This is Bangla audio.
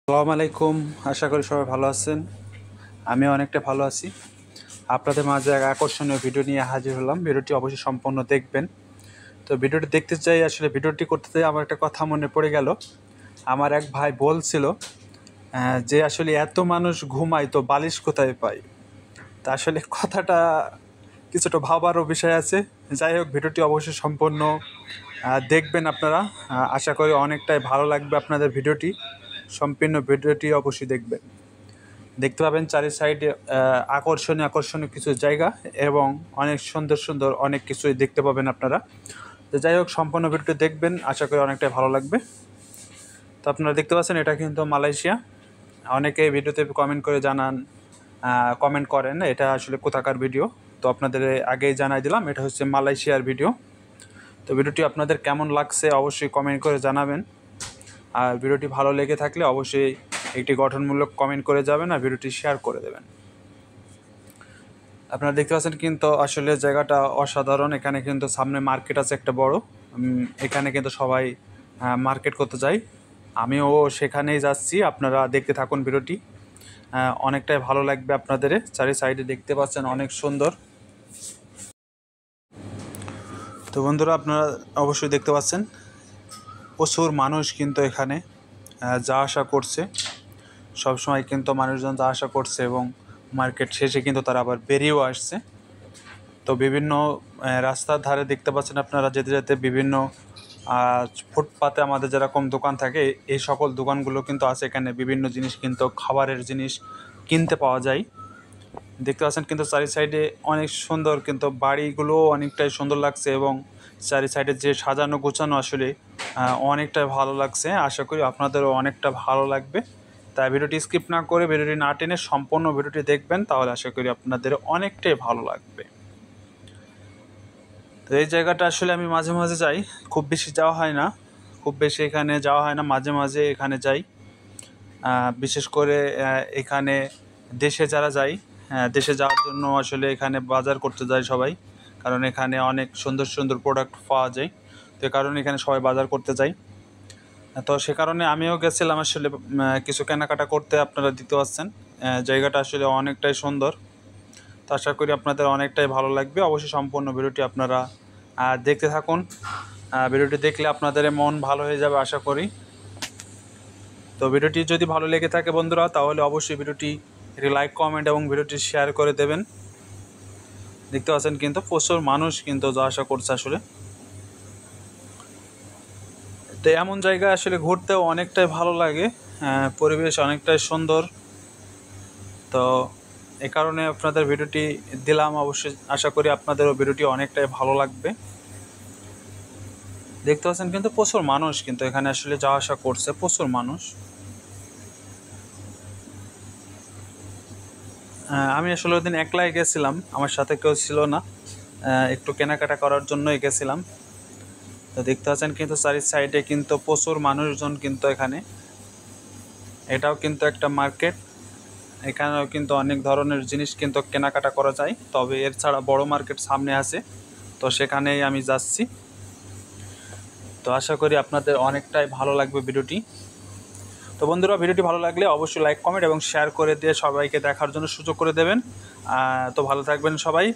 আসসালামু আলাইকুম। আশা করি সবাই ভালো আছেন। আমি অনেকটা ভালো আছি। আপনাদের মাঝে এক আকর্ষণীয় ভিডিও নিয়ে হাজির হলাম। ভিডিওটি অবশ্যই সম্পূর্ণ দেখবেন। তো ভিডিওটি দেখতে চাই, আসলে ভিডিওটি করতে চাই আমার একটা কথা মনে পড়ে গেল। আমার এক ভাই বলছিল যে আসলে এত মানুষ ঘুমায় তো বালিশ কোথায় পায়। তা আসলে কথাটা কিছুটা ভাবারও বিষয় আছে। যাই হোক, ভিডিওটি অবশ্যই সম্পূর্ণ দেখবেন আপনারা। আশা করি অনেকটাই ভালো লাগবে আপনাদের ভিডিওটি। সম্পূর্ণ ভিডিওটি অবশ্যই দেখবেন। দেখতে পাবেন চারি সাইডে আকর্ষণীয় আকর্ষণীয় কিছু জায়গা এবং অনেক সুন্দর সুন্দর অনেক কিছুই দেখতে পাবেন আপনারা। তো যাই হোক, সম্পূর্ণ ভিডিওটি দেখবেন, আশা করি অনেকটাই ভালো লাগবে। তো আপনারা দেখতে পাচ্ছেন এটা কিন্তু মালয়েশিয়া। অনেকে ভিডিওতে কমেন্ট করে জানান, কমেন্ট করেন এটা আসলে কোথাকার ভিডিও। তো আপনাদের আগেই জানাই দিলাম এটা হচ্ছে মালয়েশিয়ার ভিডিও। তো ভিডিওটি আপনাদের কেমন লাগছে অবশ্যই কমেন্ট করে জানাবেন। আর ভিডিওটি ভালো লেগে থাকলে অবশ্যই একটি গঠনমূলক কমেন্ট করে যাবেন আর ভিডিওটি শেয়ার করে দেবেন। আপনারা দেখতে পাচ্ছেন কিন্তু আসলে জায়গাটা অসাধারণ। এখানে কিন্তু সামনে মার্কেট আছে একটা বড়। এখানে কিন্তু সবাই মার্কেট করতে যায়। আমিও সেখানেই যাচ্ছি। আপনারা দেখতে থাকুন ভিডিওটি, অনেকটাই ভালো লাগবে আপনাদের। চারি সাইডে দেখতে পাচ্ছেন অনেক সুন্দর। তো বন্ধুরা, আপনারা অবশ্যই দেখতে পাচ্ছেন প্রচুর মানুষ কিন্তু এখানে যা আসা করছে। সবসময় কিন্তু মানুষজন যা আসা করছে এবং মার্কেট শেষে কিন্তু তারা আবার বেরিয়েও আসছে। তো বিভিন্ন রাস্তার ধারে দেখতে পাচ্ছেন আপনারা যেতে যেতে বিভিন্ন ফুটপাতে আমাদের যেরকম দোকান থাকে এই সকল দোকানগুলো কিন্তু আছে। এখানে বিভিন্ন জিনিস কিন্তু খাবারের জিনিস কিনতে পাওয়া যায়। দেখতে পাচ্ছেন কিন্তু চারি সাইডে অনেক সুন্দর, কিন্তু বাড়িগুলো অনেকটাই সুন্দর লাগছে এবং চারি সাইডে যে সাজানো গোছানো আসলে অনেকটাই ভালো লাগছে। আশা করি আপনাদেরও অনেকটা ভালো লাগবে। তাই ভিডিওটি স্কিপ না করে, ভিডিওটি না টেনে সম্পূর্ণ ভিডিওটি দেখবেন, তাহলে আশা করি আপনাদের অনেকটাই ভালো লাগবে। তো এই জায়গাটা আসলে আমি মাঝে মাঝে যাই, খুব বেশি যাওয়া হয় না। এখানে যাওয়া হয় না, মাঝে মাঝে এখানে যাই। বিশেষ করে এখানে দেশে যারা যায়, দেশে যাওয়ার জন্য আসলে এখানে বাজার করতে যায় সবাই। কারণ এখানে অনেক সুন্দর সুন্দর প্রোডাক্ট পাওয়া যায়। তো এই কারণে এখানে সবাই বাজার করতে যায়। তো সে কারণে আমিও গেছিলাম আসলে কিছু কেনাকাটা করতে। আপনারা দিতে পারছেন জায়গাটা আসলে অনেকটাই সুন্দর। তো আশা করি আপনাদের অনেকটাই ভালো লাগবে। অবশ্যই সম্পূর্ণ ভিডিওটি আপনারা দেখতে থাকুন। ভিডিওটি দেখলে আপনাদের মন ভালো হয়ে যাবে আশা করি। তো ভিডিওটি যদি ভালো লেগে থাকে বন্ধুরা, তাহলে অবশ্যই ভিডিওটি একটি লাইক, কমেন্ট এবং ভিডিওটি শেয়ার করে দেবেন। দেখতে পাচ্ছেন কিন্তু প্রচুর মানুষ কিন্তু যা আশা করছে আসলে। তো এমন জায়গা আসলে ঘুরতেও অনেকটাই ভালো লাগে, পরিবেশ অনেকটাই সুন্দর। তো এই কারণে আপনাদের ভিডিওটি দিলাম। অবশ্যই আশা করি আপনাদেরও ভিডিওটি অনেকটাই ভালো লাগবে। দেখতে পাচ্ছেন কিন্তু প্রচুর মানুষ কিন্তু এখানে আসলে যাওয়া আসা করছে, প্রচুর মানুষ। আমি আসলে ওই দিন একলাই গেছিলাম, আমার সাথে কেউ ছিল না। একটু কেনাকাটা করার জন্যই গেছিলাম। তো দেখতে পাচ্ছেন কিন্তু চারি সাইডে কিন্তু প্রচুর মানুষজন কিন্তু এখানে। এটাও কিন্তু একটা মার্কেট। এখানেও কিন্তু অনেক ধরনের জিনিস কিন্তু কেনাকাটা করা যায়, তবে এর ছাড়া বড় মার্কেট সামনে আছে। তো সেখানেই আমি যাচ্ছি। তো আশা করি আপনাদের অনেকটাই ভালো লাগবে ভিডিওটি। তো বন্ধুরা, ভিডিওটি ভালো লাগলে অবশ্যই লাইক, কমেন্ট এবং শেয়ার করে দিয়ে সবাইকে দেখার জন্য সুযোগ করে দেবেন। তো ভালো থাকবেন সবাই।